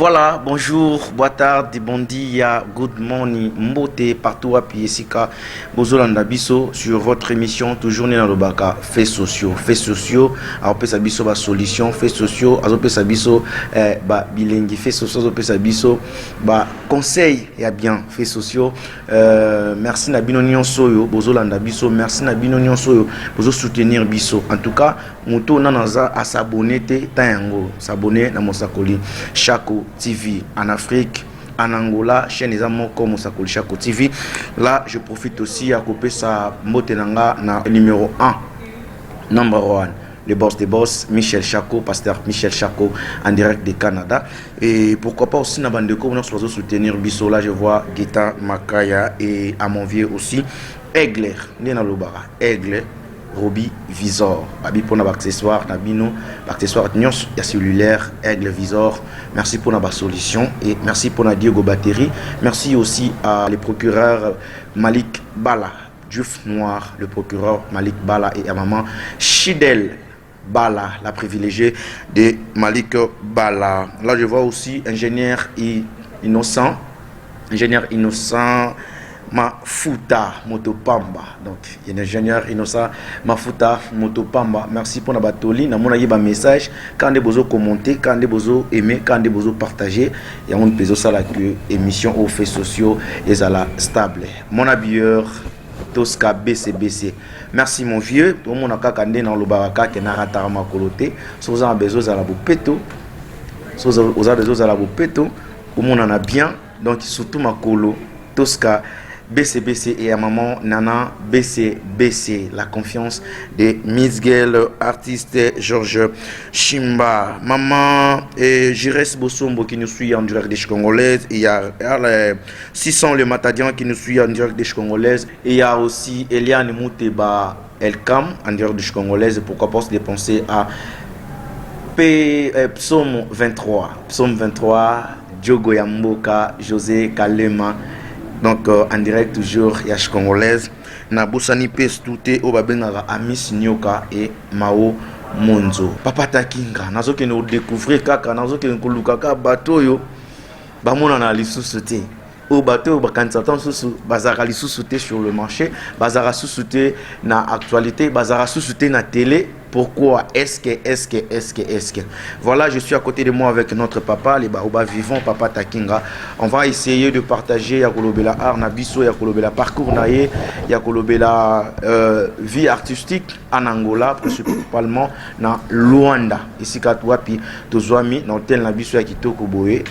Voilà, bonjour, bonne tarde, bon dia, good morning, mbote, partout à Piesika, Bozolanda Bisso, sur votre émission, toujours dans le baka, faits sociaux, alors sa biso, ba solution, faits sociaux, alors sa biso, ba bilingue, faits sociaux, sa biso, ba conseil, et bien, faits sociaux, merci Nabino Nyon Soyo, Bozolanda Bisso, merci Nabino Nyon Soyo, Bozo soutenir Bisso, en tout cas, Mouto Nanaza à s'abonner, Tayango, s'abonner, Namosakoli, Chaco TV en Afrique, en Angola, chaîne des amours comme Mosakoli Chaco TV. Là, je profite aussi à couper sa motenanga na numéro 1, number 1. Le boss des boss, Michel Chaco, pasteur Michel Chaco, en direct du Canada. Et pourquoi pas aussi, na bande comme nous soutenir Bisso. Là, je vois Guetta Makaya et à mon vieux aussi, Aigle, Nena Lobara, Aigle. Roby Visor, Babi pour nos accessoires, Nabino, accessoires Nyos, il y a cellulaire, Aigle Visor. Merci pour notre solution et merci pour notre Diego Batterie. Merci aussi à les procureurs Malik Bala, Diouf Noir, le procureur Malik Bala et à maman Chidel Bala, la privilégiée de Malik Bala. Là, je vois aussi ingénieur innocent, Mafuta Motopamba. Donc, il y a un ingénieur innocent Mafuta Motopamba. Merci pour la batoli. Nous avons un message. Quand vous avez commenté, quand vous avez aimé, quand vous avez partagé, il y a un peu de émission aux faits sociaux et à la stable. Mon habilleur Tosca BCBC. Merci mon vieux. Tout le monde a kandé dans le baraka qui n'a pas coloté. Si vous avez besoin de la boupeto, si vous avez besoin de la boupeto, tout le monde en a bien. Donc, surtout ma colo Tosca BCBC et à maman Nana BCBC, la confiance de Miss Girl, artiste Georges Chimba. Maman et Jires Bossombo qui nous suit en direct des Congolaises. Il y a 600 le Matadian qui nous suit en direct des Congolaises. Et il y a aussi Eliane Mouteba Elkam en direct des Congolaises. Pourquoi pas se dépenser à Psaume 23. Psaume 23, Diogo Yamboka, José Kalema. Donc en direct toujours Yash Congolaise na Bosani Pestouté au Babenara Amis Nyoka et Mao Monzo. Papa Takinga nazo ke no découvrir kaka nazo ke nkuluka ka bateau yo ba mona na lisusuté au bateau ba kanzatan susu bazara lisusuté sur le marché bazara susuté na actualité bazara susuté na télé. Pourquoi est-ce que voilà, je suis à côté de moi avec notre papa, les Baoba vivants, papa Takinga. On va essayer de partager Yakolobela art, Nabiso, Yakolobela parcours naïe, Yakolobela vie artistique en Angola, principalement dans Luanda. Ici, Katouapi, Tozwami, dans tel Nabiso Yakitoko Boé,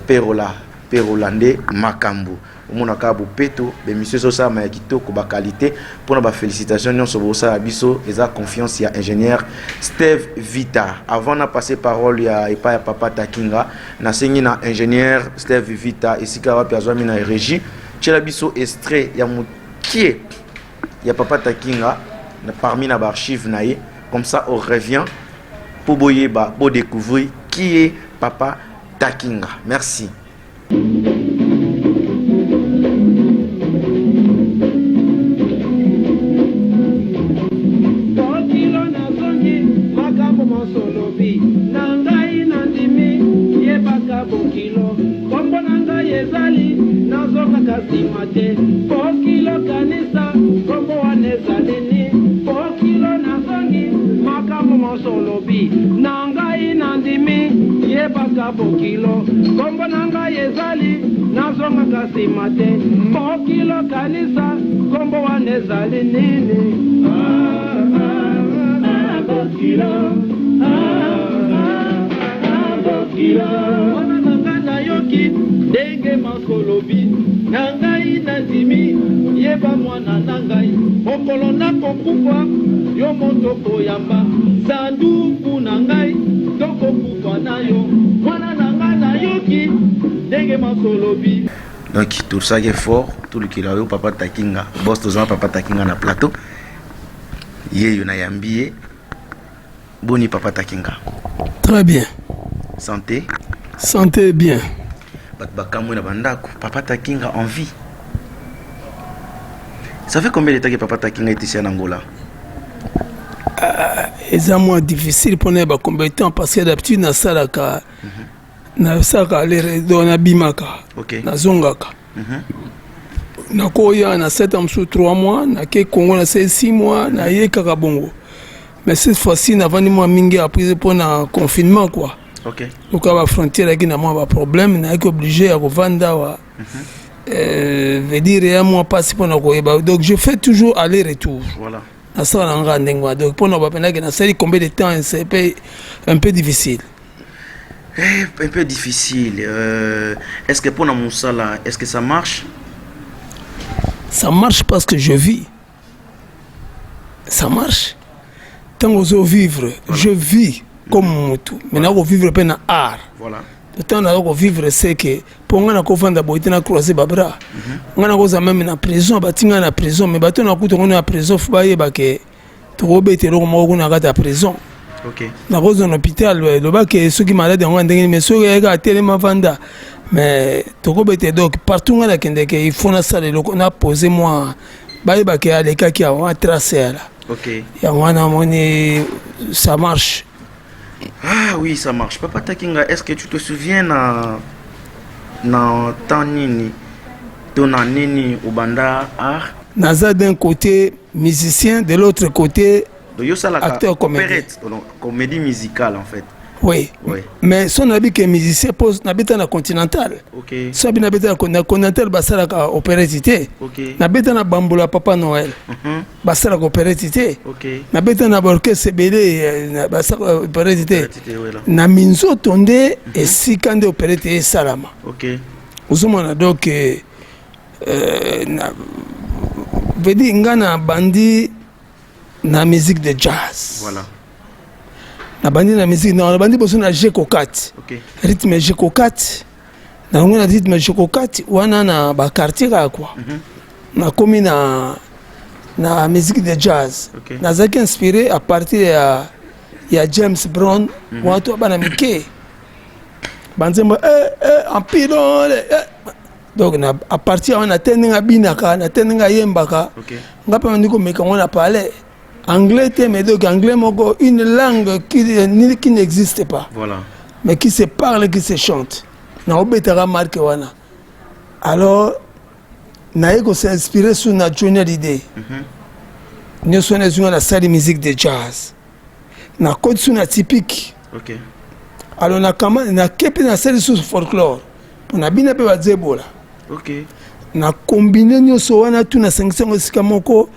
Perolande, Makambo. Monaka Peto, mais monsieur Sosa Mayakito Koba qualité pour nos félicitations non sur Bossa Abisso et sa confiance il y a ingénieur Steve Vita. Avant de passer parole il y a papa Takinga, na sengi na ingénieur Steve Vita ici ka wapi azwami na régie. Tchela biso extrait ya mukie ya papa Takinga parmi na archive naie comme ça on revient pour boyeba pour découvrir qui est papa Takinga. Merci. Bokilo kombo nanga yezali nazonga kasimate bokilo kanisa kombo wanezali nini bokilo wana nanga na yoki denge makolobi nangai nazimi yeba mwana nangai okolo nakokufa yo moto koyamba sanduku nangai tokokufa nayo mwana nanga na yoki denge makolobi. Donc tout ça est fort, tout le qui l'a eu papa Takinga, boss tous papa Takinga na plateau. Yé na yambié. Boni papa Takinga. Très bien. Santé. Santé bien. Papa Takinga en vie. Ça fait combien de temps que papa Takinga est ici en Angola? C'est moins difficile pour les combattants parce que d'habitude, dans ça, na saka aller do na bimaka. OK. Na zongaka. Na koya na 7 ans sous 3 mois, na ke Congo na 6 mois, na ye kaka bongo. Mais cette fois-ci na vandi moi mingi après pour na confinement quoi. OK. Donc à la frontière qui n'a pas de problème, na été obligé à vendre wa. Veut dire moi passer pour na koyeba. Donc je fais toujours aller-retour. Voilà. Na ça na ngandengwa. Donc pour na ba pena que na série combien de temps c'est un peu difficile. Un peu difficile. Est-ce que pour mon salaire, est-ce que ça marche? Ça marche parce que je vis. Ça marche. Tant que je vivre, voilà. Je vis comme tout. Maintenant, je vivre pas dans art. Voilà. Le temps que je vivre, c'est que pour moi, je vais vendre na croiser babra. On a même na prison, batinga na prison, mais bateau na kuto na prison, faut pas y que trop bête le mo na gata prison. OK. Na cause dans l'hôpital, le bac que ceux qui malades on ndenge mais ceux qui ga tellement vanda. Mais trop bête donc partout on a kende que il faut na salle le on a posé moi. Ba y que les cas qui ont tracé là. OK. Ya wana moni ça marche. Ah oui, ça marche. Papa Takinga, est-ce que tu te souviens na tanini ton nini ubanda art? Naza d'un côté musicien, de l'autre côté acteur comédie musicale en fait. Oui. Oui. Mais son habit que musicien pose n'habite na continental. OK. So habite n'habite na continental basala ka opéretité. OK. N'habite na bamboula Papa Noël. Basala ka opéretité. OK. N'habite na orchestre belé basala opéretité. Na minzo tonde et sikande opéretité salama. OK. Uzomona donc na veut dire ngana bandi na musique de jazz. Voilà. Na bandi na musique na bandi boso na G4. OK. Rythme G4. Na ngona rythme G4 wana na ba quartier quoi. Na komi na musique de jazz. Okay. Na zaki inspiré à partir ya James Brown watu bana mike. Banzemba en pilon donc na à partir on a tenga binaka na tenga yembaka. OK. Ngapa ndiko meka on parler anglais, mais donc anglais, une langue qui n'existe pas. Voilà. Mais qui se parle, qui se chante. Alors, Naïko s'est inspiré sur la Johnny Hallyday. Nous sommes sur la salle de musique de jazz. Na code sur la typique. OK. Alors, na kepi na salle sur folklore. On a bien appelé Zebola. OK. Na combiné nous sur na tout na 500 sikamoko.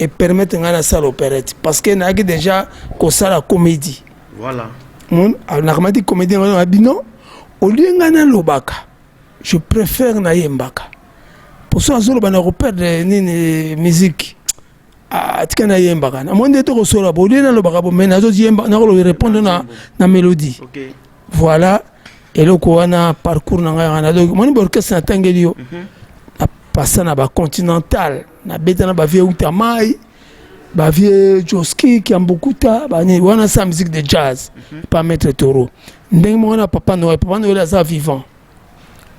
Et permettre à salle opérette parce que n'a déjà qu'on ça la comédie. Voilà. On a dit comédie on a dit non au lieu ngana lobaka je préfère na yembaka pour ça zolo bana repère de musique ah tikana yembaka na monde to ko solo bo lieu na lobaka bo mais na zo yemba na ko répondre na mélodie. OK. Voilà et le ko wana parcours na ngana donc mon orchestre na tangelio passant na ba continental na beta na ba vieux utamai ba vieux Joski qui ambukuta ba ni wana sa musique de jazz pas mettre toro ndenge mo na Papa Noël asa vivant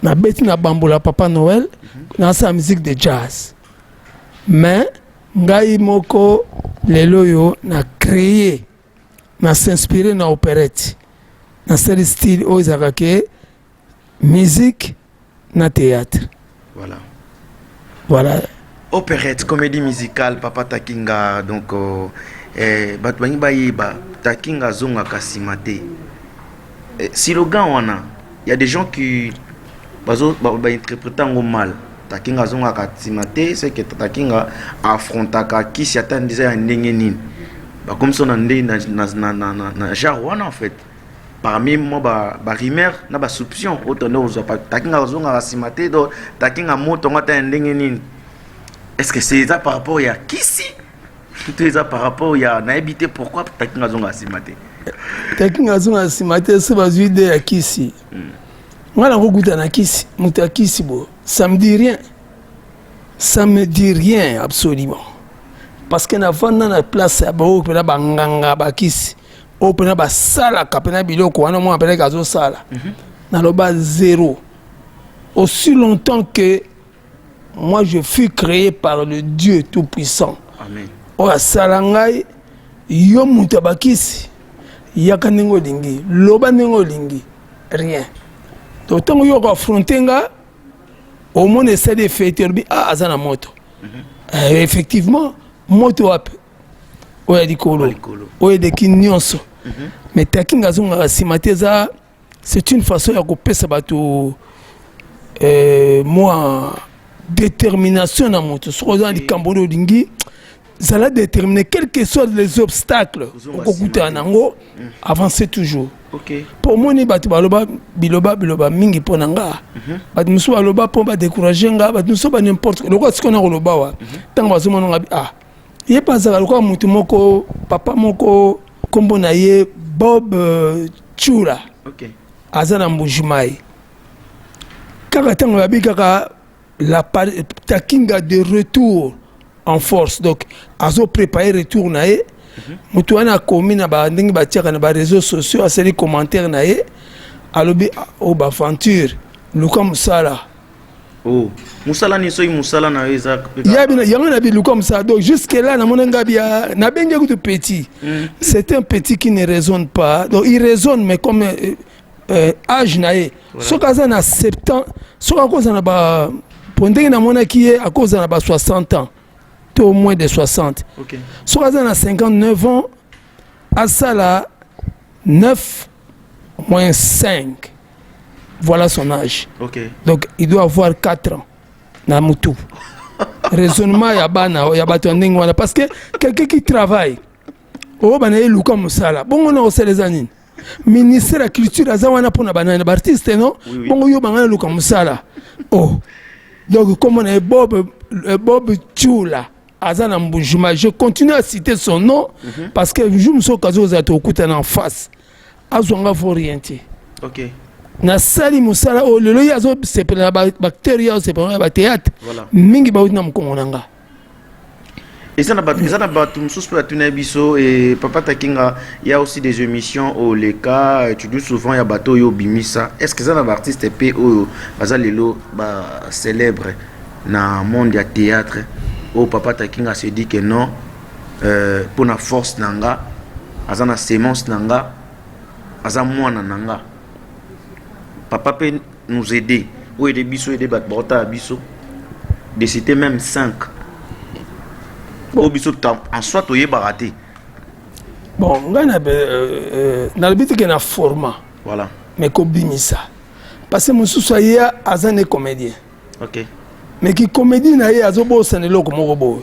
na beta na bambola Papa Noël na sa musique de jazz mais ngai moko lelo yo na créer na s'inspirer na opérette na ce style ozakake musique na théâtre. Voilà. Voilà. Opérette, comédie musicale, Papa Takinga, donc Batwani Bayiba, Takinga Zonga Kasimate. Si le gars wana, il y a des gens qui interprètent mal. Takinga Zonga Kasimate, c'est que Takinga affronta qui s'y attend déjà à Nengenin. Comme ça, on a un genre wana en fait. Parmi moi, rimer, na ba soupçon, autant nous pas Takinga Zonga Kasimate, donc Takinga Motonga Nengenin. Est-ce que c'est ça par rapport à Kissi? C'est ça par rapport à Naibité? Pourquoi Takinga Zonga Simate? Takinga Zonga Simate, c'est pas une idée à Kissi. Moi, je regarde à Kissi, à Kissi, ça me dit rien. Ça me dit rien, absolument. Parce que dans la place, il y a Banganga, Bakissi, il y a Sala, Kapena Biloko, on a appelé Gazo Sala. Dans le bas zéro. Aussi longtemps que moi je fus créé par le Dieu Tout-Puissant. Amen. Oya salangai yo mutabakisi yaka ningo lingi loba ningo lingi rien donc tant yo affronter nga au moins essayer de faire azana moto effectivement moto wapi oya dikolo oya de kinyonso mais takinga zonga simateza c'est une façon ya kopesa bato moi détermination na moto so dans di kambolo dingi ça l'a déterminé quels que soient les obstacles okuta nango avancer toujours. Okay. Pour moi ni batu baloba biloba mingi ponanga bat musu baloba po ba décourager nga bat musu ba n'importe le quoi ce qu'on a roloba wa tant bazo monanga ye pas ça le quoi mutu moko papa moko kombo na ye Bob Chula. Okay. Azana mbujumai kaka tango ya bikaka la takinga de retour en force donc azo préparer retour na ye mutu wana komi na ba ndingi ba tiaka na ba réseaux sociaux asali commentaire na ye alobi o ba aventure luka musala musala ni so musala na eza yabina yanga bi luka musala donc jusque là na monanga bia na benga ku petit c'est un petit qui ne raisonne pas donc il raisonne mais comme âge na ye so kaza na 70 ans so ka koza na ba pondenge na mona ki ye akoza na ba 60 ans au moins de 60. Okay. Soit à 59 ans, à ça là, 9 moins 5. Voilà son âge. Okay. Donc il doit avoir 4 ans. Namutu. Raisonnement, il y a parce que quelqu'un qui travaille, oh, ben, il est comme ça là. Bon, on a aussi les années. Ministère de la Culture, Azawana pour na banane artiste, non? Bon, yo, ben, il est comme ça là. Oh. Donc, comme on est Bob Chula. Azana Mbujuma, je continue à citer son nom parce que je me suis dit en face. Azonga faut orienter. Ok. Na sali musala o lelo yazo c'est pour la bactérie c'est pour la théâtre. Mingi ba utina mkongonanga. Et ça n'a pas tout biso et papa takinga il y a aussi des émissions au Leka tu dis souvent il y a bateau yo bimisa. Est-ce que ça na artiste pe o bazalelo ba célèbre na monde du théâtre? Oh papa takinga se dit que non pour la force nanga azana sémence nanga aza mwana nanga papa peut nous aider ou aider biso aider batbota biso de citer même 5 au biso en soit to yebaraté bon ngana na le but que na format voilà mais ko bimisa parce que musu soya azane comédien. OK. Mais qui comédie na ye azobo sanelo ko moko bo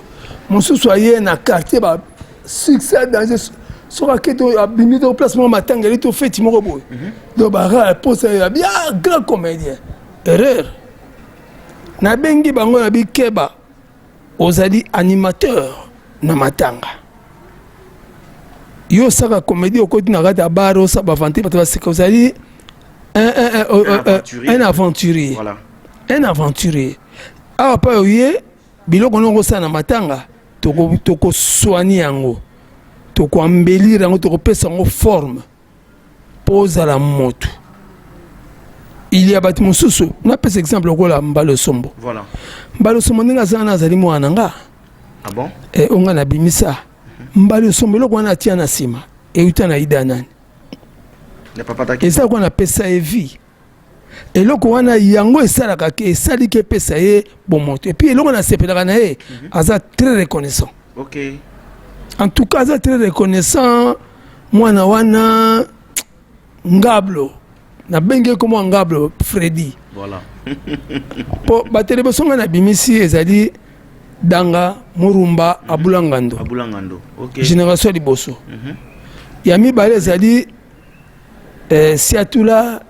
musu soye na quartier ba succès dans so raketo abimi do placement matanga lito feti moko bo do ba pose ya bien grand comédien erreur na bengi bango na bikeba ozali animateur na matanga yo saka comédie okoti na kata baro sa ba vanter ba seka ozali un aventurier. Voilà. Un aventurier. Ah pa oye biloko nongo sana matanga toko soigner yango toko embellir yango toko pesa yango forme posa la moto. Il y a bâtiment sous na pes exemple ko la Mbalo Sombo. Voilà. Mbalo Sombo ninga zana zali mwana nga. Ah bon? Onga na bimisa. Mbalo Sombo loko wana tia na sima e utana ida nani. Ne papa taki. Et ça qu'on a pesa e vie. Et là qu'on a yango esalaka ke esali ke pesa ye bon moto et puis là on a sepelaka na ye aza très reconnaissant. OK. En tout cas aza très reconnaissant mwana wana ngablo na benge comme ngablo Freddy. Voilà. Po batele songa na bimisi ezali danga murumba abulangando. Abulangando. OK. Génération liboso. Yami bale ezali Siatula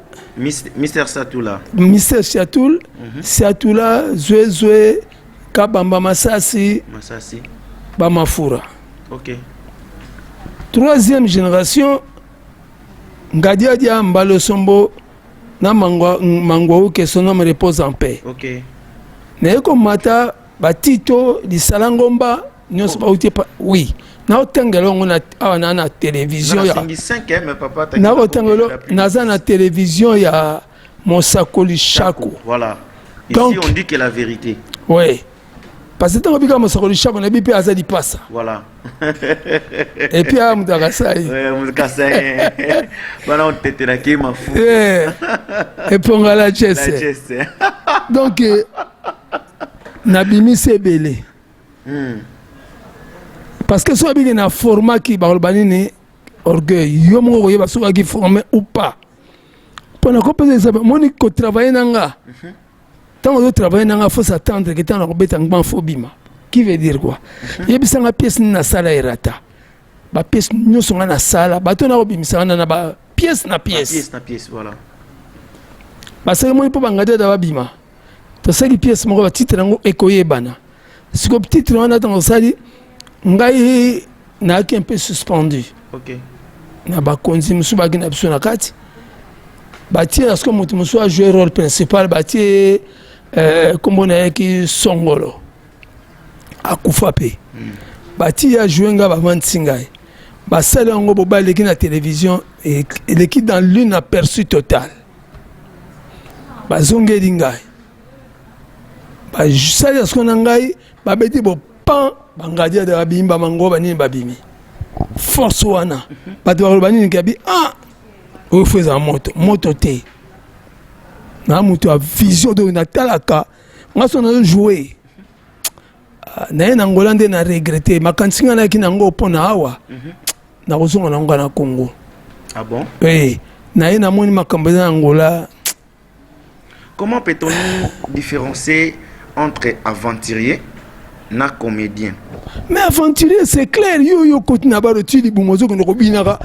Mister Satoula. Mister Siatoul, Siatoula, Zoué, Kabamba Masasi, Bamafura. OK. Troisième génération, Ngadia Dia Mbalo Sombo, na Mangwaou que son nom repose en paix. OK. Neko Mata, Batito, di Salangomba, nyonso ba uti pa oui. Na otangelo ngona awana na télévision ya 5 mais papa na otangelo naza na télévision ya Mosakoli Chako. Voilà. Ici donc, on dit que la vérité. Oui. Parce que tant que Mosakoli Chako na bipe azali passa. Voilà. Et puis à Moutakasai. Ouais, Moutakasai. Voilà, on t'était là qui m'a fou. Et puis on a la chesse. Donc, Nabimi c'est belé. Parce que soit bien un format qui va le orgueil, yo mo ko yeba soka qui formé ou pas. Pendant qu'on peut ça, moi ni ko travailler nanga. Tant que travailler nanga faut s'attendre que tant ko beta ngban phobima. Qui veut dire quoi? Yebisa nga pièce na sala erata. Ba pièce nyoso nga na sala, ba to na ko bimisa na ba pièce na pièce. Pièce na pièce, voilà. Parce que moi il peut bangade da bima. To sali pièce mo ba titre ngo ekoyebana. Si ko titre wana tant sali ngai na qui un peu suspendu. OK. Na ba konzi musu ba gina biso na kati. Ba tie est-ce que mutu musu a joué rôle principal ba tie comme on a qui songolo. Akufa pe. Ba tie a joué nga ba vantingai. Ba sala ngo bo ba leki na télévision et l'équipe dans l'une aperçu total. Ba zongeli ngai. Ba sala est-ce qu'on ngai ba beti bo pan bangadia de bimba mango bani babimi. Force wana bato balobani nikabi o feza moto te na muto a vision de na talaka ngaso na jouer na ina ngolande na regretter makansinga na kinango pona awa na kozonga na ngana Congo. Ah bon? Oui, na ina moni makambo na Angola. Comment peut-on différencier entre aventurier na comédien? Mais aventurier, c'est clair. Yo continue baro tu dis bongozo ko robinaka.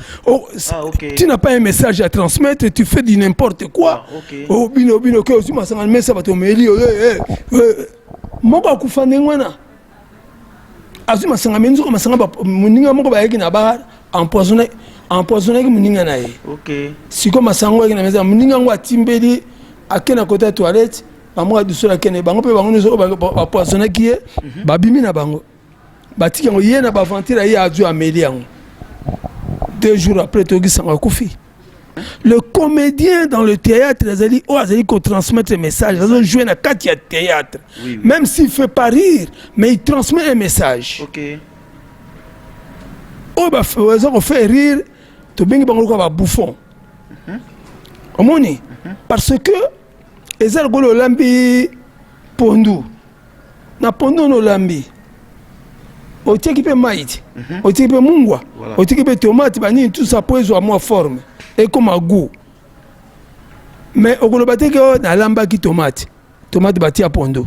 Tu n'as pas un message à transmettre, tu fais du n'importe quoi. Oh bino que aussi masanga message bato meli moko akufande ngwana. Azu masanga menzo ko masanga ba muninga moko ba yeki na ba empoisonné ki muninga na ye. OK. Siko masanga yeki na meza muninga ngo atimbeli akena côté toilette. Bango du sola kene bango pe bango nzo ba poisonné qui est babimi na bango. Batiki ngo yena ba ventira ya aju ameli yango. 2 jours après Togi sanga kufi. Le comédien dans le théâtre azali ko transmettre un message, azali jouer na kati ya théâtre. Oui. Même s'il fait pas rire, mais il transmet un message. OK. O ba fait rire, to bengi bango ko ba bouffon. Omoni parce que ezal golo lambi pondu na pondu no lambi o tikipe maïti o tikipe mungwa o tikipe tomate bani tout ça pour avoir moins forme et comme un goût mais o golo bateke na lamba ki tomate batia pondu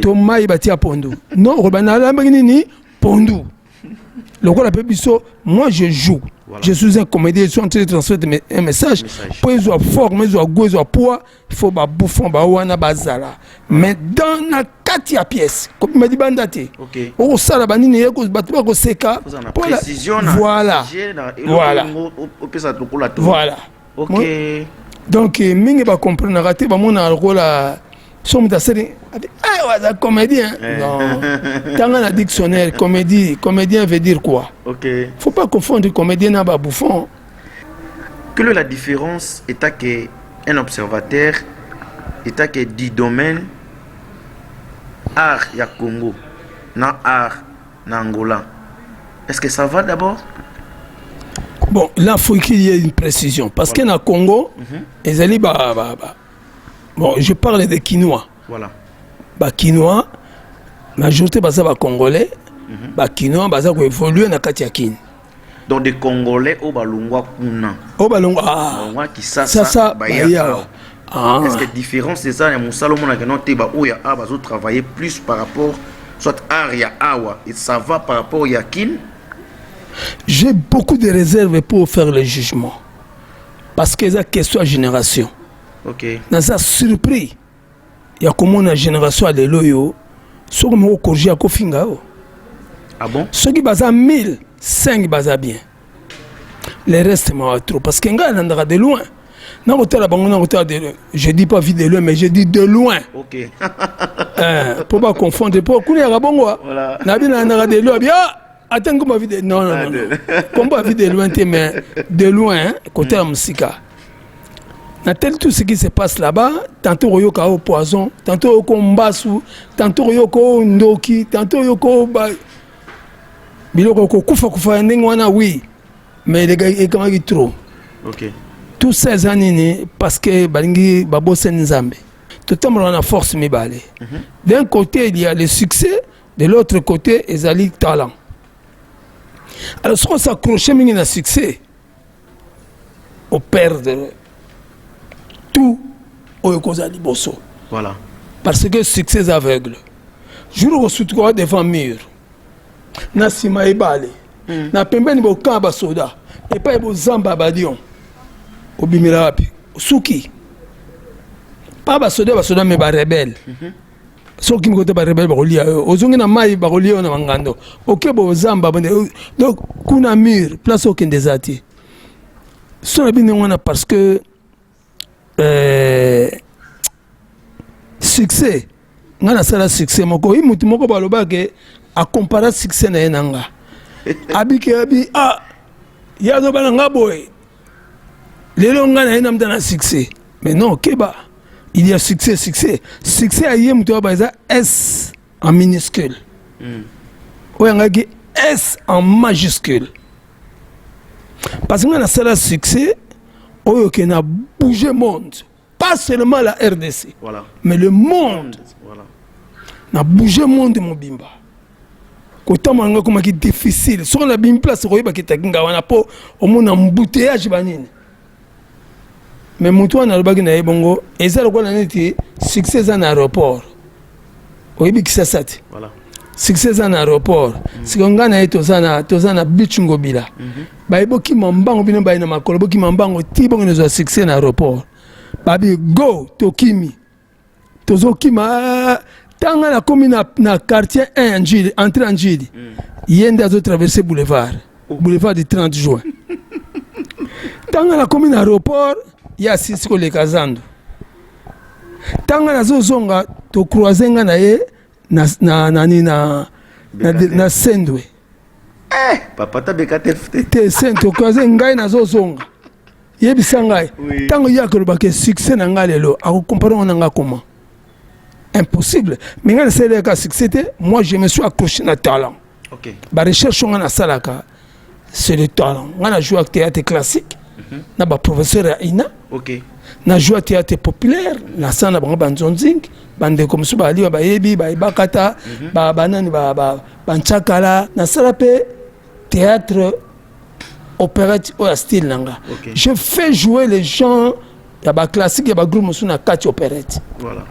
tomate batia pondu non o na lamba ni pondu le golo pe biso moi je joue. Voilà. Je suis un comédien, je suis en train de transmettre un message. Pour qu'ils soient forts, mais ils soient goût, ils soient poids, il faut que bouffon, wana bazala. Mais dans la 4 pièces, comme il m'a dit bandate. OK. Au sala banini yeko batba ko seka. Pour la précision. Voilà. Voilà. Voilà. OK. Donc mingi ba comprendre raté ba mona rola somme d'asser un comédien. Non. Dans un dictionnaire, comédien veut dire quoi? OK. Faut pas confondre comédien et bouffon. Quelle est la différence état que un observateur état que du domaine art ya Congo na art na Angola? Est-ce que ça va d'abord? Bon, là il faut qu'il y ait une précision parce que na Congo, les ali bon, je parle des Quinois. Voilà. Ba Quinois, majorité basa ba Congolais, ba Quinois basa ko évoluer na kati ya Kin. Donc des Congolais au balungwa kuna. Au balungwa qui ça ba ya. Est-ce que différence c'est ça mon salomon na kenote ba oya a bazo travailler plus par rapport soit art ya awa et ça va par rapport ya Kin? J'ai beaucoup de réserves pour faire le jugement. Parce que c'est question de génération. OK. Dans ça surpris. Il y a comme une génération à l'éloyo, ceux qui ont corrigé à Kofinga. Ah bon? Ceux qui basent 1000, 5 basent bien. Les restes m'ont trop. Parce que nga nandara de loin. Je dis pas vite de loin, mais je dis de loin. OK. Pour pas confondre. Pour qu'on ait un bon goût. Nabi nandara de loin. Attends, comment vite. Non. Comment vite de loin, mais de loin, côté la musique. Tout ce qui se passe là-bas, tantôt il y a un poison, tantôt il y a un mbassou, tantôt il y a un ndoki, tantôt il y a biloko ko kufa ndenge wana oui mais les gars ekamaki trop. OK. Tous ces années parce que balingi babose nzambe. Totambola na force mibale. D'un côté il y a le succès, de l'autre côté il y a le talent. Alors si on s'accroche mingi na succès, on perd tout au kozali bosso. Voilà. Parce que succès est aveugle. Jour où tu devant mur. Na sima ebale. Na pembeni bo kamba soda. Et pas bo zamba badion. Obimira wapi? Suki. Pas ba soda me ba rebelle. Soki mkote ba rebelle ba kolia. Ozongi na mai ba kolia na mangando. OK bo zamba bande. Donc kuna mur place au kindezati. So bine wana parce que succès ngana sala succès moko i mutu moko baloba ke a comparer succès na enanga abiki abi ya do bana ngaboy lelo ngana ina mtana succès mais non keba il y a succès aye mutu ba za S en minuscule oya ngaki S en majuscule parce que ngana sala succès oyo ke na bouger monde. Pas seulement la RDC, voilà. Mais le monde. Voilà. Na bougé monde mon bimba. Kota manga comme qui difficile. Sur la bim place ko yeba kitakinga wana po omona embouteillage banini. Mais mutu na lobaki na ebongo ezalo ko na neti succès en aéroport. Oyebi kisasati. Voilà. Succès en aéroport. Sikonga na tozana beach ngobila. Ba eboki mambango bino ba ina makolo boki mambango tibongo na succès en aéroport. Babi go tokimi tozokima tanga na komi na quartier 1 Njili entrée en Njili yende azo traverser boulevard du 30 juin tanga na komi na aéroport ya sisiko le kazando tanga na zo zonga to croisenga na ye na Sendwe Papa ta bekate te sento croisenga na zo zonga yebisa ngai tango yakoloba ke succès na ngai lelo akocompare na ngai comment impossible mais ngai nasala ka succès te moi je me suis accroché na talent. OK. Ba recherche ngana salaka c'est le talent ngana jouer théâtre classique na ba professeur ya ina. OK. Na jouer théâtre populaire na sana bango banzonzing bande comme so ba liwa ba yebi ba ibakata ba banani ba nchakala na sala pe théâtre opérette ou style nanga. Okay. Je fais jouer les gens ya ba classique ya ba groupe musuna kati opérette. Voilà.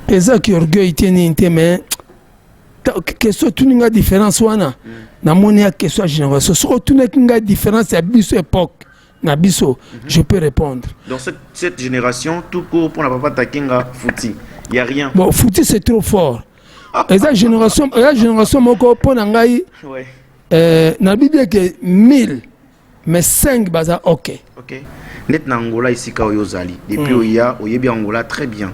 Et ça qui orgueil teni mais question tuninga différence wana na moni ya question génération so tuninga différence ya biso époque na biso je peux répondre. Dans cette génération tout court pour la papa takinga fouti. Il y a rien. Bon fouti c'est trop fort. Et ça génération moko pona ngai. Ouais. Na Bible que 1000 mais 5 baza OK. OK. Net na Angola ici ka oyozali. Depuis oya oyebi Angola très bien.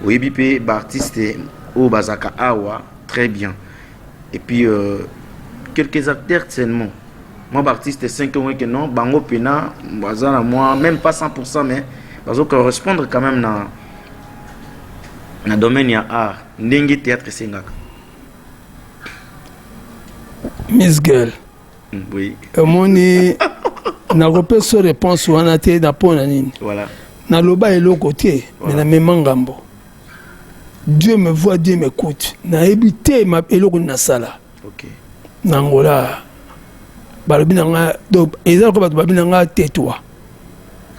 Oyebi pe ba artiste o bazaka awa très bien. Et puis quelques acteurs seulement. Moi ba artiste 5 ans que non bango pena bazana moi même pas 100% mais bazo correspondre quand même na domaine ya art ndenge théâtre sengaka. Miss Girl. Oui. Moni na repose réponse wana te na pona nini. Voilà. Na loba eloko te mais na memangambo. Dieu me voit, Dieu m'écoute. Na ebité ma eloko na sala. OK. Na Angola. Balobi na nga donc ezalo ko balobi na nga tais-toi.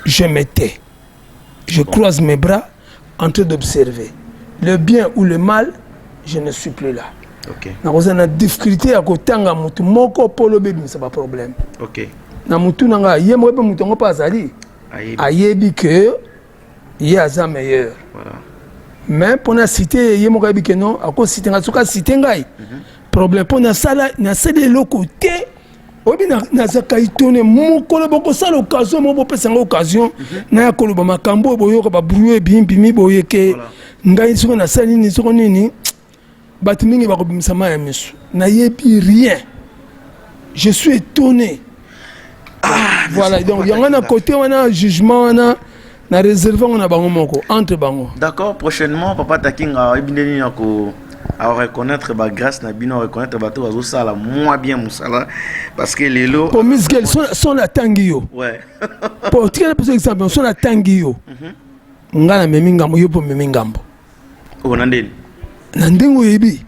Je me tais. Je croise mes bras en train d'observer. Le bien ou le mal, je ne suis plus là. OK. Na difficulté à kotanga mutu moko polo bebi c'est pas problème. OK. Na mutu nanga yemo pe mutu ngo pas ali. Ayebi que il a meilleur. Voilà. Mais pour na citer yemo ka bi que non à cause citer ngasuka citer ngai. Problème pour na sala na céder le côté obi na zakaitone mokolo boko sala occasion mo bo pesa occasion na ya koloba makambo boyo ko ba brouiller bimbi boyeke ngai soko na sali ni soko nini. Batimingi bakobimisa ya misu na yebi rien. Je suis étonné. Voilà donc il y a un côté wana jugement wana na réservé on a bango moko entre bango. D'accord, prochainement papa takinga ebindeni nako à reconnaître ba grâce na bino reconnaître bato bazo sala moins bien musala parce que les lots pour Miskel sont la tangio ouais pour tirer par exemple sont la tangio ngana memingambo yo pour memingambo o nandeni na ndengo yebi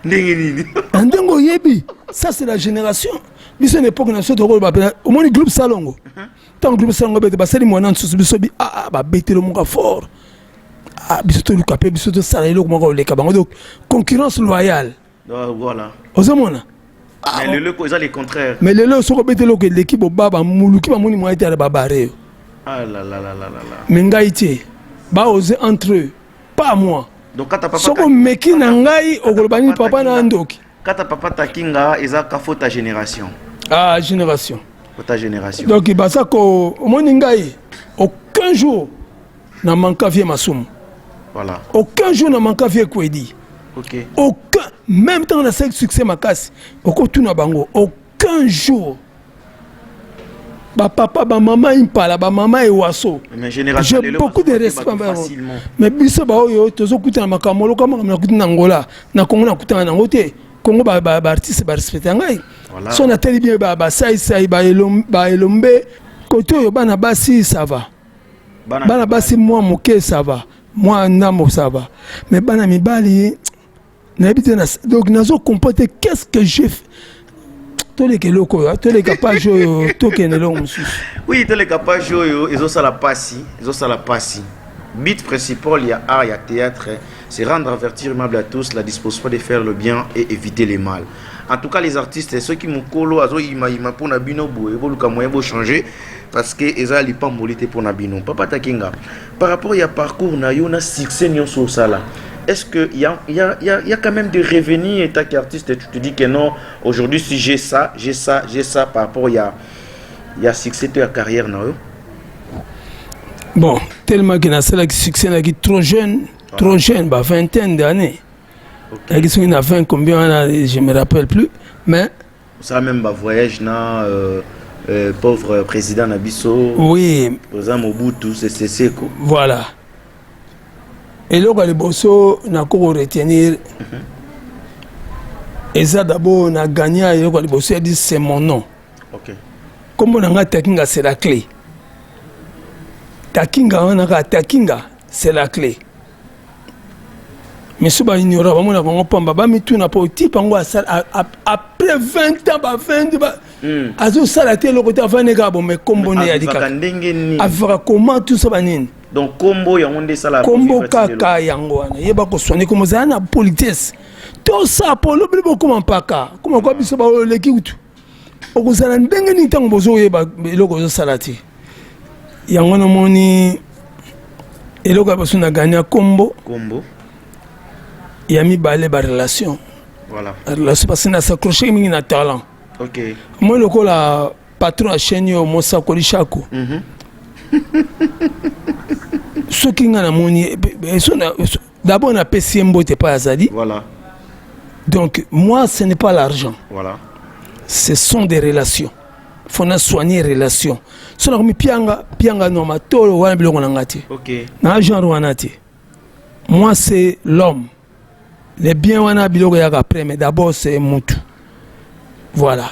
ndenge nini ndengo yebi ça c'est la génération biso une époque na so to ko ba au moins groupe salongo tant groupe salongo bete ba sali mwana nsusu biso bi ba betelo monga fort biso to lukape biso to sala ilo ko leka bango donc concurrence loyale voilà ozomona mais le ils ont les contraires mais le so ko betelo que l'équipe baba muluki ba moni moite ya babare ah là là là là là mais ngaiti ba oser entre eux pas moi donc quand papa soko meki na ngai okolobani papa na ndoki quand papa takinga ezaka faute ta génération génération faute ta génération donc basa ko omoni ngai aucun jour na manka vie masumu voilà aucun jour na manka vie kwedi OK aucun même temps na succès makasi okotuna bango aucun jour ba papa ba maman impala ba maman ewaso j'ai beaucoup de respect facilement mais biso ba oyo tozo kutana makamolo kama na kutana Angola na Congo na kutana nango te Congo ba artiste ba respecter ngai so na teli bien ba sai ba elombe koto yo bana basi ça va bana basi moi moke ça va moi namo ça va mais bana mibali na habite na donc nazo comporter qu'est-ce que j'ai fait tous les capages oui tous les capages ils ont ça la passi but principal il y a art il y a théâtre c'est rendre avertir à tous la disposition de faire le bien et éviter le mal en tout cas les artistes ceux qui mukolo azo ima pour na bino boye voluka moyen bo changer parce que ezali pas molité pour na bino papa takinga par rapport il y a parcours na yo na succès nyonso sala. Est-ce qu'il y a quand même des revenus et tant qu'artiste tu te dis que non, aujourd'hui si j'ai ça par rapport il y a succès de la carrière non? Bon, tellement qu'il y a un succès qui est trop jeune, bah, vingtaine d'années. Okay. Il y a 20 combien je me rappelle plus, mais ça même bah voyage na pauvre président Nabiso. Oui. Président Mobutu c'est quoi. Voilà. Et là, les bosso n'a qu'à retenir. Et ça d'abord, on a gagné. Et là, les bosso dit c'est mon nom. Ok. Comme on a takinga, c'est la clé. Takinga, on a takinga, c'est la clé. Mais si on ignore, on a pas mis tout n'a pas type après 20 ans, 20 ans. Azo salaté le côté avant les gars, mais comme on est à dire. Avec comment tout ça va nini? Donc combo ya onde sala combo kaka yango wana yeba ko soigner comme ça na politesse tout ça pour le plus comment paka comment quoi biso ba leki utu okozala ndenge ni tango bozo yeba eloko zo salati yango na moni eloko ba suna gagner combo ya mi balé ba relation voilà relation parce que na s'accrocher mingi na talent OK moi le la patron a chaîne yo Mosa Kolishako ce qui n'a moni d'abord on a PCMBO t'es pas azali voilà donc moi ce n'est pas l'argent voilà ce sont des relations faut soigner les relations so na mi pianga no matolo wana biloko na ngati OK na genre wana ti moi c'est l'homme les biens wana biloko ya après mais d'abord c'est mutu voilà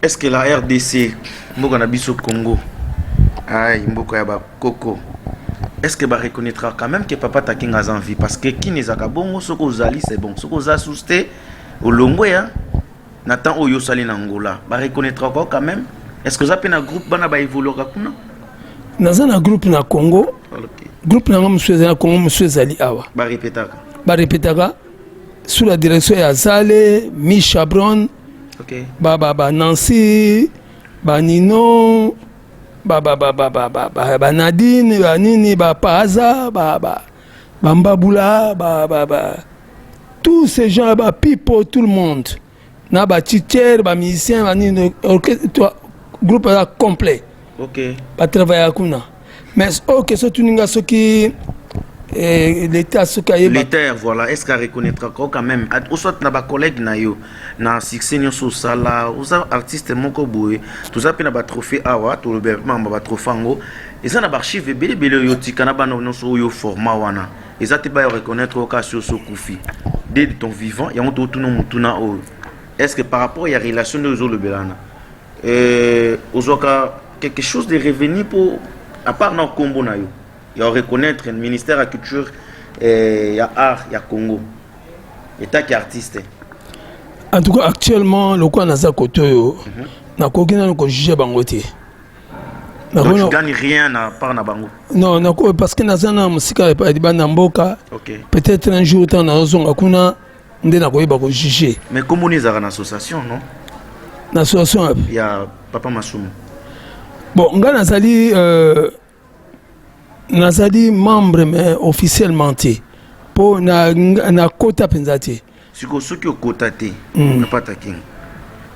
est-ce que la RDC mboka na biso Congo aïe mboka ya ba koko est-ce que bah reconnaîtra quand même que papa takinga a envie parce que qui n'est bon ce que zali c'est bon ce que za sousté au longo ya Nathan oyo sali na Angola bah reconnaîtra quand même est-ce que ça peut un groupe bana ba évoluer kuna dans un groupe na Congo groupe na monsieur na Congo monsieur zali awa bah répétaka sous la direction ya Zale Micha Brown OK ba Nancy ba Nino ba Nadine ba nini ba Paza ba Mbabula ba tous ces gens ba Pipo tout le monde na ba teacher ba musicien ba nini orchestre groupe là complet OK ba travailler kuna mais OK so tuninga so qui l'état ce qu'il l'état voilà est-ce qu'à reconnaître quand même ou soit na ba collègue na yo na succès nyoso sala ou ça artiste moko boye tout ça pe na ba trophée awa to le mamba ba trofango et ça na ba archive belé yo tikana ba no so yo format wana Et ça, tu vas reconnaître au cas sur ce Koufi. Dès ton vivant, il y a un tout le est-ce que par rapport à la relation de le Belana, quelque chose de revenu pour, à part dans le Congo, il y a reconnaître le ministère de la Culture, il y a art, il y a Congo. État qui est artiste. En tout cas, actuellement, le coin n'a côté, n'a aucun juge bangoté. Donc tu ne gagnes rien à part na bango. Non, parce que nazana musika pas di bana mboka. Peut-être un jour tu na zonga kuna ndena ko yeba ko juger. Mais comment on est dans l'association, non? L'association. Il y a Papa Masumu. Bon, nga nazali membre mais officiellement té. Pour na quota penzate. Ceux qui ont quota té, n'a pas taking.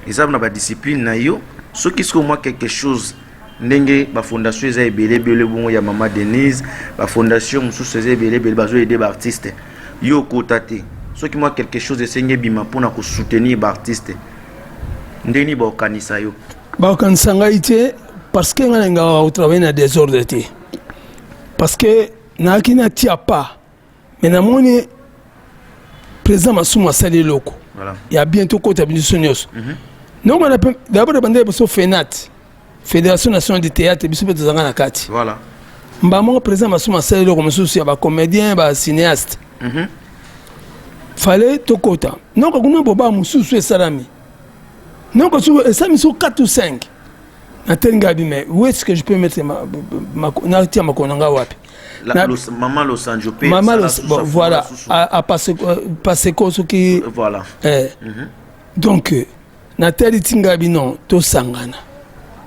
Ils ont la discipline na yo, ceux qui sont moi quelque chose. Ndenge ba fondation eza ebele bon ya Mama Denise ba fondation mususu eza ebele bazo aider ba artiste yo kotate ceux qui moi quelque chose esenge bima pona ko soutenir ba artiste ndeni ba okanisa yo ba okanisa ngaite parce que nga au travail na désordre té parce que na kina tia pas mais na moni président Masumu asali loko voilà il y a bientôt kota binisonios non on a d'abord bandé so FENAT Fédération nationale du théâtre biso pe tozanga na kati voilà mbamo président Masumu asali loko mususu ya ba comédien ba cinéaste fallait tokota non ko kuna boba mususu esalami non ko ça mi so 4 ou 5 na tenga bi mais où est-ce que je peux mettre ma na tia makonanga wapi maman Los Angeles maman bon voilà à passer quoi ce qui voilà donc na teli tinga bi non to sangana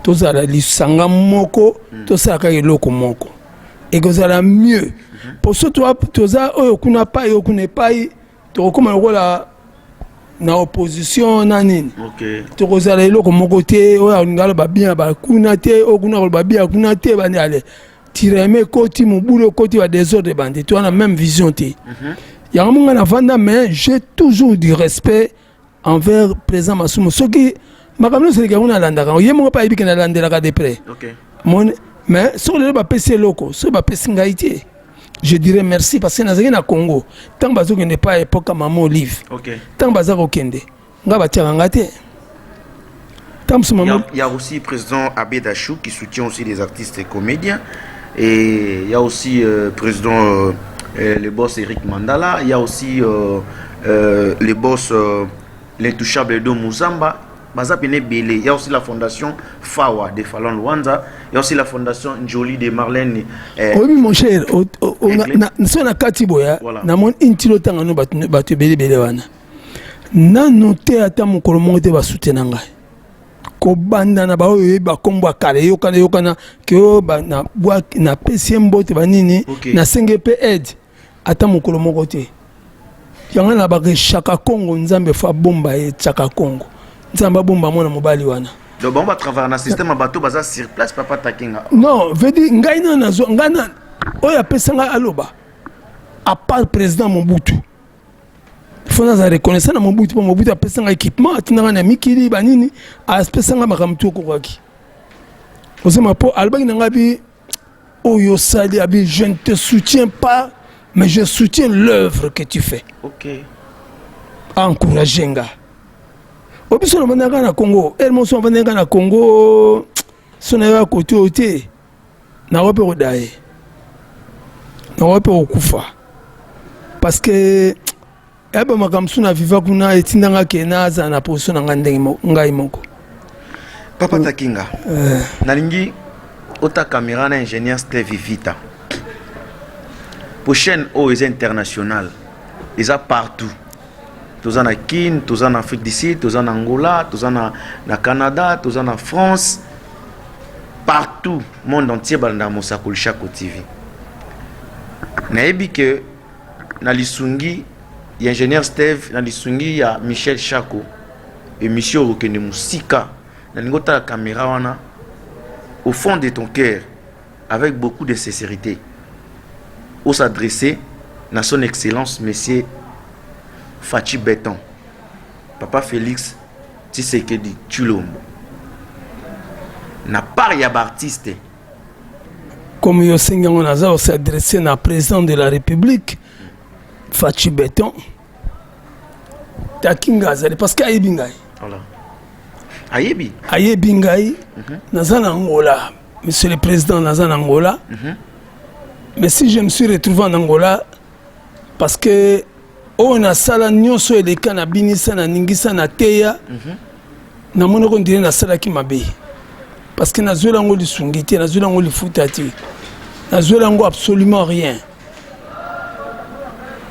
tozala lisanga moko tosaka eloko moko et kozala mieux pour ce toi toza oyo kuna pa yo kuna pai to koma lokola na opposition na nini to kozala eloko moko te oyo ngalo ba bien ba kuna te o kuna ba bien kuna te ba ndale tireme koti mubulo koti wa désordre bande to na même vision te ya munga na vanda mais j'ai toujours du respect envers président Masumu soki makamno c'est que on a landaka yemo pas ibika na landela de près mais sur le ba PC loko sur ba PC ngaité je dirais merci parce que nazaki na Congo tant bazo que n'est pas époque maman Olive tant bazako kende nga ba tiaka ngate tant il y a aussi président Abbé Dachou qui soutient aussi les artistes et comédiens et il y a aussi président le boss Eric Mandala, il y a aussi le boss l'intouchable Edo Muzamba. Il y a aussi la fondation Fawa de Fallon Luanza. Il y a aussi la fondation Njoli de Marlène. Oui, mon cher, on a Katiboya. Na mon intilo tangano batu bele wana. Na noté ata mukolo monte ba soutenanga. Ko banda na ba oyo ba kombo kale yokana ke ba na bwa na PCM bote banini na sengepe aide ata mukolo mokote. Yanga na ba chaka Congo nzambe fa bomba e chaka Congo. Nzamba bomba mona mobali wana. Donc on va travailler dans système bateau baza sur place papa takinga. Non, veut dire ngaina na zo ngana oya pesanga aloba. À part président Mobutu. Il faut na reconnaître na Mobutu pour Mobutu a pesanga équipement atinanga na mikili banini a pesanga makamtu ko kwaki. Osema po albaki nanga bi oyo sali abi je ne te soutiens pas mais je soutiens l'œuvre que tu fais. OK. Encouragenga. Obiso na bandanga na Congo, elmoso bandanga na Congo, sona ya côté oté. Na wape odaye. Na wape okufa. Parce que eba makamsu na viva kuna etindanga kena za na position na ngandenge ngai moko. Papa Takinga. Nalingi ota caméra na ingénieur Steve Vita. Prochaine eaux internationale. Ils sont partout. Tous en Kin, tous en Afrique du Sud, tous en Angola, tous en Canada, tous en France. Partout, monde entier, dans Mosakol Chako TV. Naebi que na Lisungi, il y a ingénieur Steve, na Lisungi, il y a Michel Chako, et Michel Rokene Moussika, na l'ingota la caméra wana, au fond de ton cœur, avec beaucoup de sincérité, pour s'adresser à son excellence, monsieur Fachi Béton, Papa Félix Tshisekedi Tshilombo. Na part ya artiste. comme yo sengango naza s'adresser na président de la République Fachi Beton takinga azali parce que ayebi ngai voilà ayebi ngai naza na Angola monsieur le président naza na Angola mais si je me suis retrouvé en Angola parce que on a sala nyonso eleka na binisa na ningisa na teya na mona ko ndire na sala ki mabe parce que nazwela ngo lisungiti nazwela ngo lifutati nazwela ngo absolument rien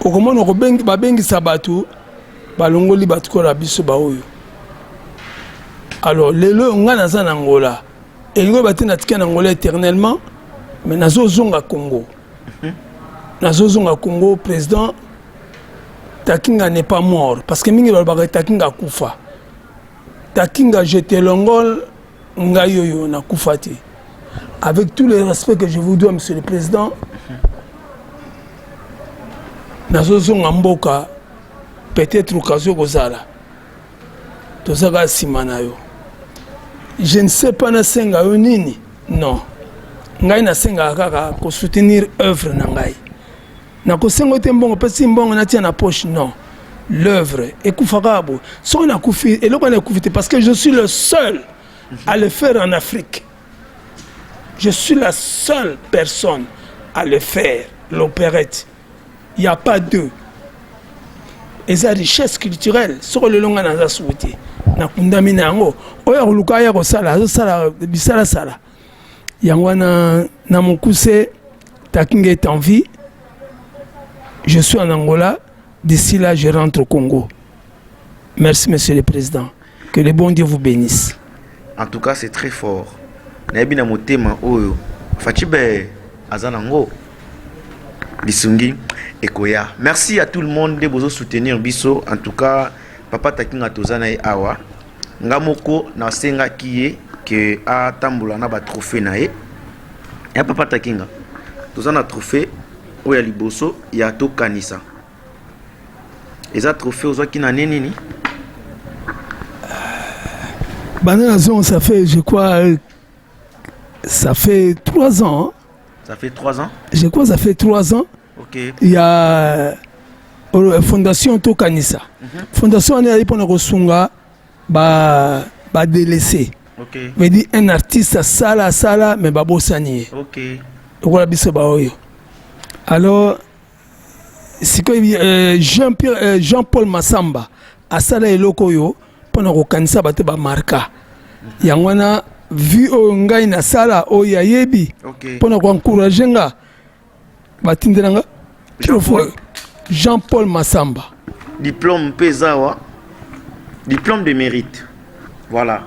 okomona ko babengi sabatu balongoli batu ko la biso ba oyo alors lelo nga naza na Angola elingo batina tika na Angola éternellement mais nazozonga Congo Congo président Takinga n'est pas mort parce que mingi balobaka Takinga kufa Takinga jeté longol ngayoyo na kufati avec tout le respect que je vous dois monsieur le président nazozonga mboka peut-être occasion kozala tozaka simana yo je ne sais pas na senga yo nini non ngai na senga kaka ko soutenir œuvre na ngai na ko sengo te mbongo pesi mbongo na tia na poche non l'œuvre ekufaka bo so na kufi eloko na kufite parce que je suis le seul à le faire en Afrique. Je suis la seule personne à le faire, l'opérette. Il n'y a pas deux. Et sa richesse culturelle, sur le long de la souhaité. Na kundamina yango, oya luka ya ko sala bisala sala. Yango na mokuse Takinga est en vie. Je suis en Angola, d'ici là je rentre au Congo. Merci monsieur le président. Que le bon Dieu vous bénisse. En tout cas, c'est très fort. Nayebi na motema oyo. Fachibe azanango. Bisungi ekoya. Merci à tout le monde de bozo soutenir biso. En tout cas, papa Takinga tozana e awa. Ngamoko na senga kiye ke a tambula na ba trophée na e. Ya papa Takinga. Tozana trophée oya liboso ya to kanisa. Eza trophée ozo kina nini? Ça fait, je crois, ça fait 3 ans. Ça fait 3 ans? Je crois que ça fait 3 ans. Ok. Il y a Fondation Tokanisa. Fondation Anne pour nous resunga ba délaissé. Ok. Mais dit un artiste sala mais babo sani. Ok. Voilà biso ba oyo. Alors c'est que Jean-Paul Massamba a sala eloko yo pona ko kanisa bato ba marka. Yangwana vu o ngai na sala o yayebi pona ko encourager nga batindelanga Jean-Paul Massamba diplôme pesawa diplôme de mérite voilà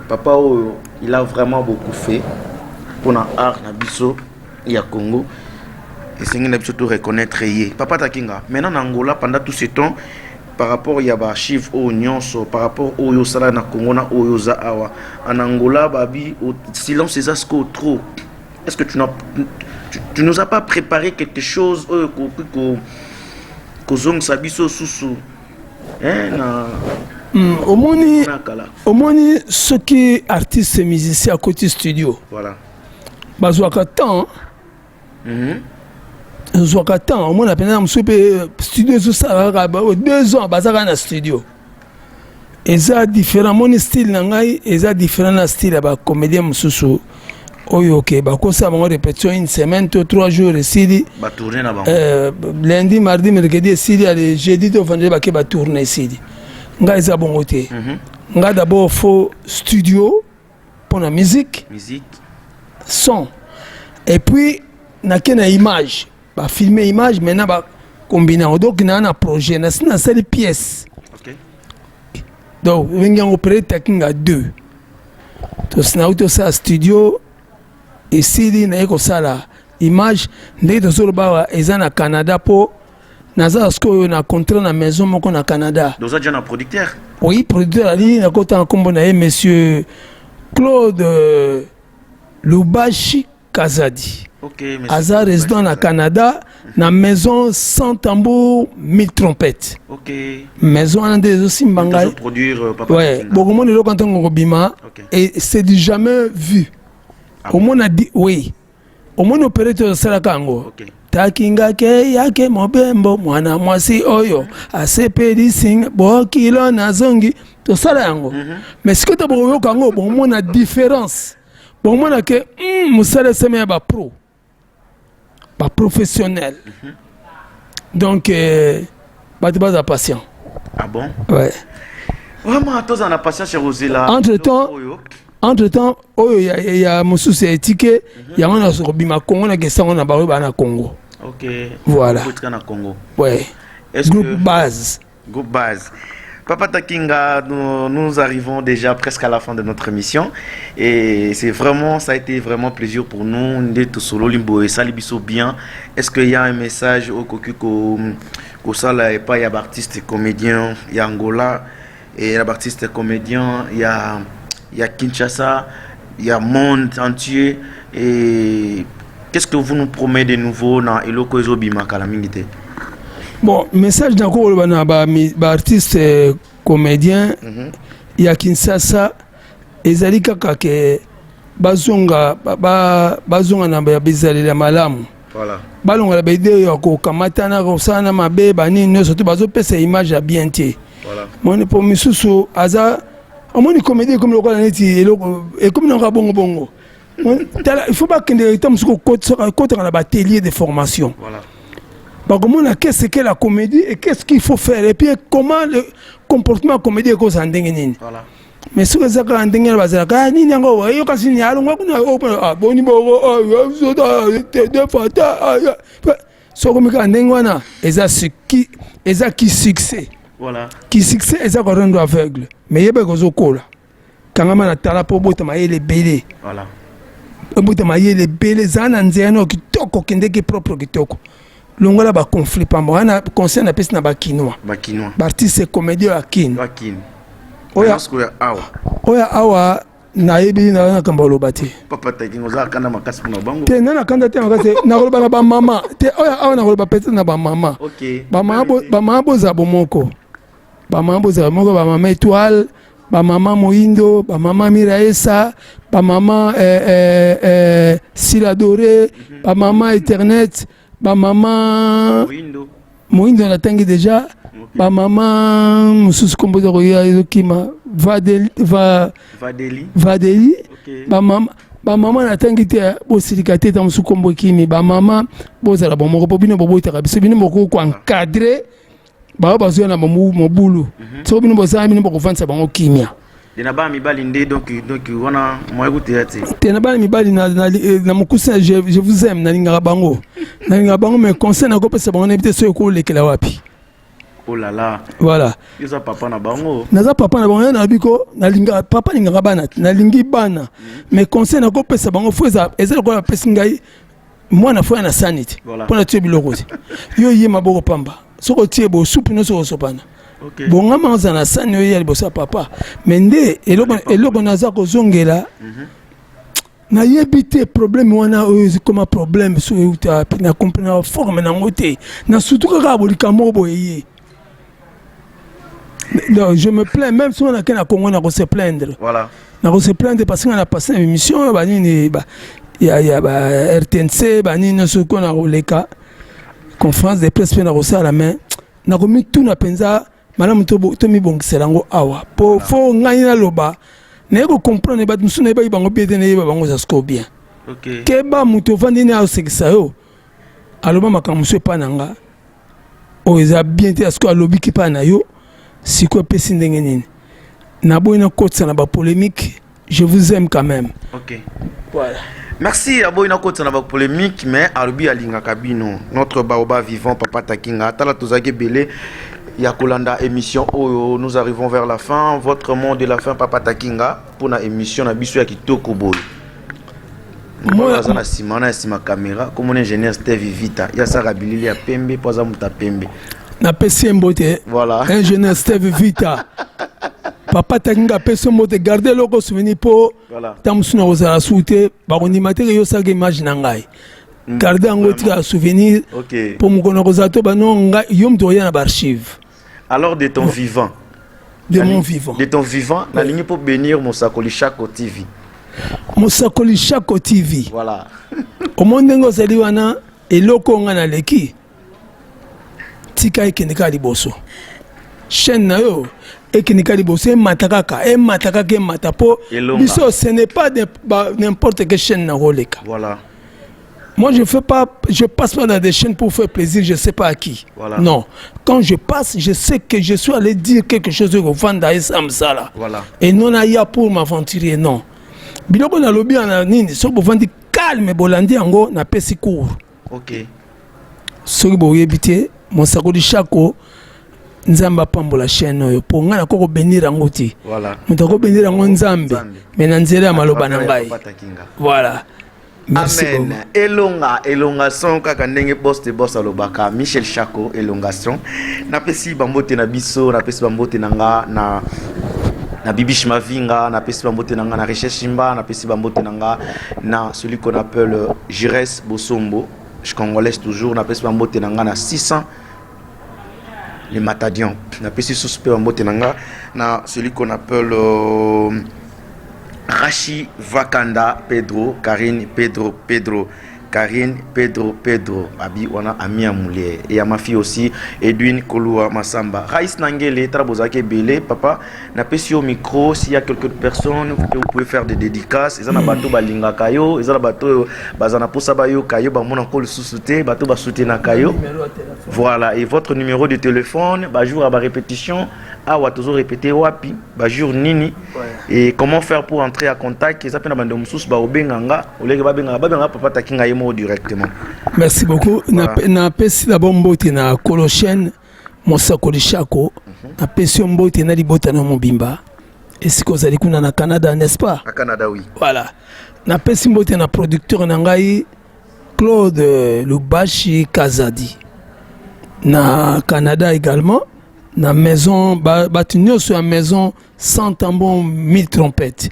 papa o il a vraiment beaucoup fait pour na art na biso ya Congo et c'est une habitude de reconnaître yé papa Takinga maintenant en Angola pendant tout ce temps par rapport à ba chiffre au nyonso par rapport au yo sala na Congo na o yo za awa en Angola babi au silence c'est ça trop est-ce que tu nous as pas préparé quelque chose ko zong sabiso susu na au moni ce qui artiste et musicien à côté studio voilà bazwaka temps Zouakatan, on a un studio 2 ans, bazaka na studio. Et ça différent, mon style nangai, et ça différent style ba comédien mususu. Oyo ok, ba ko ça mon répétition une semaine, 3 jours ici. Ba tourner là-bas. Lundi, mardi, mercredi ici, allez jeudi to vendredi ba ke ba tourner ici. Ngai za bon côté. Ngai d'abord faut studio pour la musique, son. Et puis na kena image. Bah filmer image maintenant bah combiner donc il y a un projet na seule pièce ok donc on a opéré Takinga 2 to sna auto ça studio et CD na eko sala image ndé to solo ba ezana Canada po naza asko na contrat na maison moko na Canada donc ça déjà un producteur oui producteur ali na kota kombo na monsieur Claude Lubashi Kazadi. Okay, Azar résident au Canada, na maison sans tambour, 1000 trompettes. Ok. Maison en des aussi mbanga. Produire papa. Ouais. Beaucoup de gens quand on robima et c'est du jamais vu. Au moins a dit oui. Au moins opérateur salakango. Ok. Takinga ke yake mobembo mwana mwasi oyo asepeli sing bo kilo na zongi to sala yango. Mais ce que tu as kango bon mon a différence. Bon mon a que musala sema ba pro. Ba professionnel. Donc pas de patient. Ah bon? Ouais. Vraiment tous en a patience chez Rosela. Entre-temps, il y a Moussou c'est ticket, il y a un sur Bima Congo na question na ba na Congo. OK. Voilà. Congo. Ouais. Groupe base. Groupe base. Papa Takinga, nous arrivons déjà presque à la fin de notre émission et ça a été vraiment plaisir pour nous d'être solo limbo et salibiso bien. Est-ce qu'il y a un message au Kokiko Kosala et pas il y a artistes comédiens, il y a Angola et il y a artistes comédiens, il y a Kinshasa, il y a monde entier et qu'est-ce que vous nous promettez de nouveau dans Eloko Ezobima Kalamingite? Bon, message d'encore ba artiste comédien il y a Kinshasa ezali kaka ke bazonga na ba bizali la malamu. Voilà. Balonga la bide yo ko kamata na ko sana mabe bani no surtout bazo pesa image ya bien té. Voilà. Mon pour misusu aza omoni comédie comme le quoi neti et comme na bongo. Il faut pas que les temps côté dans l'atelier de formation. Voilà. Bah, comment qu'est-ce qu'est la comédie et qu'est-ce qu'il faut faire et puis comment le comportement comédie est cause en dingue. Voilà. Mais ce que ça quand dingue bazala ka ni ngo yo kasi ni alo ngwa kuna boni bogo de fata so comme quand dingue wana eza qui succès. Voilà. Qui succès eza ko rendre aveugle. Mais yebe ko zokola. Kangama na tala po bota ma ele belé. Voilà. Bota ma ele belé zana nzeno kitoko kindeke propre kitoko. Longola ba conflit pamba wana concerne na pesi na ba kinois. Ba kinois. Ba artiste comédien akin. Ba kin. Oya awa na yebi na kambalo bati. Papa Takinga za kana makasi na bango. Te nana kanda te makasi na koloba na ba mama. Te oya awa na koloba pete na ba mama. OK. Ba mama za bomoko. Ba mama za bomoko ba mama étoile, ba mama Moindo, ba mama Miraesa, ba mama Sila Doré, ba mama Ethernet. Ba maman Moindo na tangi déjà ba maman mususu komboza ko ya ezokima vadeli ba maman na tangi te bo silikate ta mususu kombo kimi ba maman boza la bomoko po bino bobo ta biso bino boko ko encadrer ba bazo na mobulu so bino boza bino boko vansa bango kimia dina ba mibali nde donc wana moi écouter ati tena ba mibali na mukusa je vous aime na linga bango mais conseil na ko pesa bango na bité so ko lekela wapi. Oh là là. Voilà. Yoza papa na bango. Naza papa na bango na biko na linga papa linga bana na lingi bana mais conseil na ko pesa bango fo eza ko pesa ngai moi na fo na sanité pour na tuer biloko yo yema boko pamba soko tie bo soupe no so sopana. OK. Bon ngama za na sani yo yali bosa papa mais nde eloko naza ko zongela na yebite problème wana comme problème so uta na comprendre forme na ngote na surtout ka bolika mobo yé. Donc je me plains même si on a qu'un Congo na ko se plaindre. Voilà. Na ko se plaindre parce qu'on a passé une émission ba nini ba il y a ba RTNC ba nini so ko na leka conférence de presse na ko sala mais na ko mi tout na penza malamu to mi bongisela ngo awa po fo ngani na loba na ko comprendre ba musu na ba bango biete na ba bango za sko bien. OK. Ke ba muto vandi na sekisa yo aloba makamuso pa nanga o eza bien te asko alobi ki pa na yo siko pesi ndenge nini na boina kotsa na ba polémique je vous aime quand même. OK. Voilà. Merci à boina kotsa na ba polémique mais alobi alinga kabino notre baoba vivant Papa Takinga tala tozaki belé ya kolanda émission oyo nous arrivons vers la fin votre mot de la fin Papa Takinga pour na émission na biso ya kitoko boy. Moi za na sima caméra comme un ingénieur Steve Vita ya sara bilili ya pembe poza muta pembe na pesi mbote. Voilà. Ingénieur Steve Vita. Papa Takinga pesi mbote garder loko souvenir po tamsuna ozala souté ba konimateur yo sa image na ngai. Garder en tika souvenir pour mukona kozato banonga yom doya na archive. Alors de ton vivant. De mon vivant. De ton vivant, la ligne pour bénir mon sakoli Chako TV. Mosakoli Shako TV. Voilà. Au monde ngo zali wana eloko nga na leki. Tika ekenika liboso. Chaîne na yo ekenika liboso e matakaka matapo. Biso ce n'est pas n'importe quelle chaîne na roleka. Voilà. Moi, je passe pas dans des chaînes pour faire plaisir, je sais pas à qui. Voilà. Non. Quand je passe, je sais que je suis allé dire quelque chose au Vanda et Samsala. Voilà. Et non à ya pour m'aventurer, non. Biloko na lobby en nini, so bovandi calme bolandi ango na pesi court. OK. So boye bité, mon Sakoli Shako nzamba pambola chaîne yo pour ngana koko bénir ango ti. Voilà. Mutako bénir ango nzambe. Mais nanzela maloba na ngai. Voilà. Merci Amen. Beaucoup. Elonga son kaka ndenge boss alobaka Michel Shako elonga son. Napesi bambote na biso, napesi bambote nanga na Bibish Mavinga, napesi bambote nanga na Recherche Simba, napesi bambote nanga na celui qu'on appelle Jires Bosombo, je congolais toujours, napesi bambote nanga na 600 les Matadians. Napesi suspect bambote nanga na celui qu'on appelle Rachi Vakanda Pedro, Karine Pedro, Abi wana ami amoulé et à ma fille aussi Edwin Kolua Masamba. Raïs Nangele Trabozake Belé, papa n'a pas sur micro s'il y a quelques personnes que vous pouvez faire des dédicaces. Ils ont un bateau balinga kayo, ils ont un bateau bazana poussa bayo kayo, ba mon encore le sous-souté, bateau ba soutena kayo. Voilà, et votre numéro de téléphone, ba jour à ba répétition, à wa toujours répéter wapi, ba jour nini. Et comment faire pour entrer à contact, ils appellent bande musus ba obenganga, olege ba benga papa takinga yemo directement. Merci beaucoup. Voilà. Na pesi la bombote na Colochen Mosakoli Shako. Na pesi bombote na libota na Mobimba. Et si vous allez kuna na Canada, n'est-ce pas? À Canada, oui. Voilà. Na pesi bombote na producteur na ngai Claude Lubashi Kazadi. Na Canada également. Na maison batinyo sur la maison sans tambour 1000 trompettes.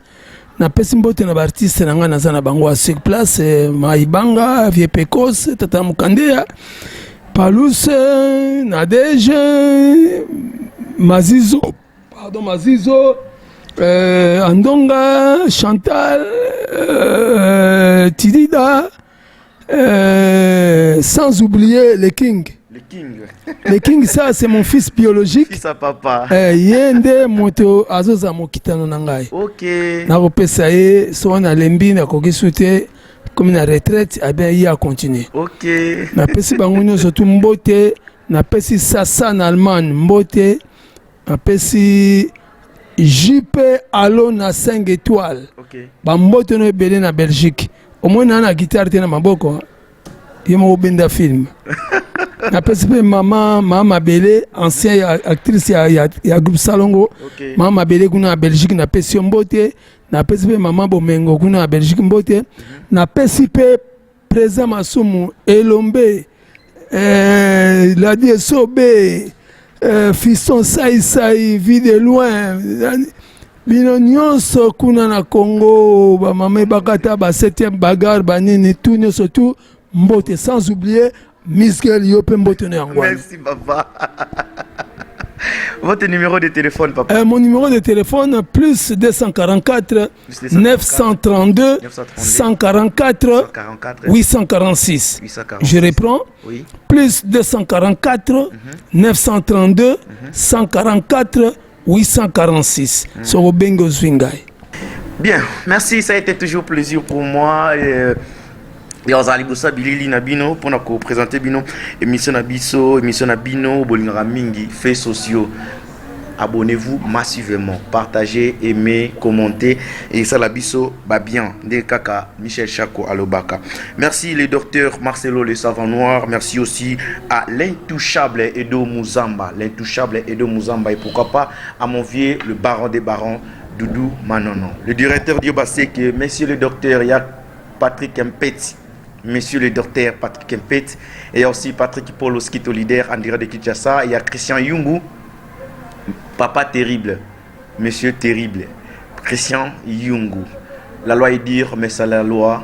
Na pesi mbote na artiste na nga naza na bango sur place Maibanga Vie Pecos Tata Mukandea Palus Nadege Mazizo Andonga Chantal Tidida sans oublier le King. Le King, ça c'est mon fils biologique. Fils à papa. Yende moto azoza mokitano nangai. OK. Na repesa ye so na lembi na koki soute comme na retraite a bien y a continuer. OK. Na pesi bangunyo surtout mbote, na pesi sasa na Allemagne mbote, na pesi JP Allo na 5 étoiles. OK. Ba mbote no belé na Belgique. Au moins na guitare te na maboko. Yemo benda film. Na pesipe mama Belé, ancienne actrice ya groupe Salongo. Okay. Mama Belé kuna Belgique na pesi mbote, na pesipe mama Bomengo kuna Belgique mbote, na pesipe présent Masumu Elombe, la DSOB, fiston Sai vie de loin. Bino nyonso kuna na Congo, ba mama bakata ba 7e bagarre banini tout nyonso tout mbote sans oublier Miskel Yope Mbotene Angwan. Merci papa. Votre numéro de téléphone papa. Mon numéro de téléphone plus 244 932 144 846. Je reprends. Oui. Plus 244 932 144 846. Sur Bengo Zwingai. Bien, merci, ça a été toujours plaisir pour moi. Et on allait bosser Billy Nabino pour nous présenter Bino émission Nabino Bolingara Mingi faits sociaux. Abonnez-vous massivement, partagez, aimez, commentez et ça la biso va bien. Des kaka Michel Shako Alobaka. Merci les docteurs Marcelo le savant noir. Merci aussi à l'intouchable Edo Muzamba, et pourquoi pas à mon vieux le baron des barons Doudou Manono. Le directeur Diobasek, messieurs les docteurs, il y a Patrick Mpeti. Monsieur le docteur Patrick Mpet, et aussi Patrick Paul Oskito leader en direct de Kinshasa, il y a Christian Yungu, papa terrible, monsieur terrible, Christian Yungu. La loi est dire, mais c'est la loi.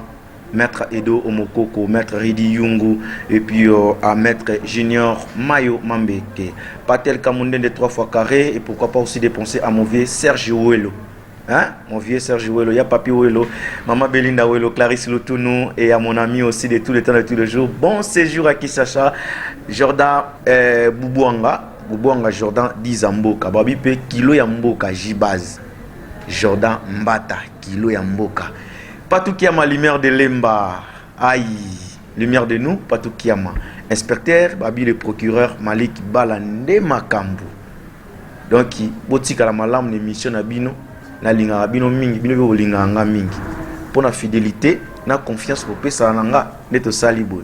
Maître Edo Omokoko, Maître Ridi Yungu, et puis à Maître Junior Mayo Mambeke, Patel Kamunde de 3 fois carré, et pourquoi pas aussi dépenser à mauvais Serge Ouelo. Hein? Mon vieux Serge Ouelo, il y a Papi Ouelo, Maman Belinda Ouelo, Clarisse Lotounou et à mon ami aussi de tous les temps de tous les jours. Bon séjour à Kisacha, Jordan Boubouanga Jordan Dizamboka, Babi Pe Kilo Yamboka Jibaz, Jordan Mbata Kilo Yamboka. Patou Kiama, lumière de Lemba, aïe, lumière de nous, Patou Kiama. Inspecteur, Babi le procureur Malik Balande Makambu. Donc, Botika la malam l'émission Nabino. Na linga bino mingi bino be linga nga mingi pour la fidélité na confiance pour pesa nanga neto salibo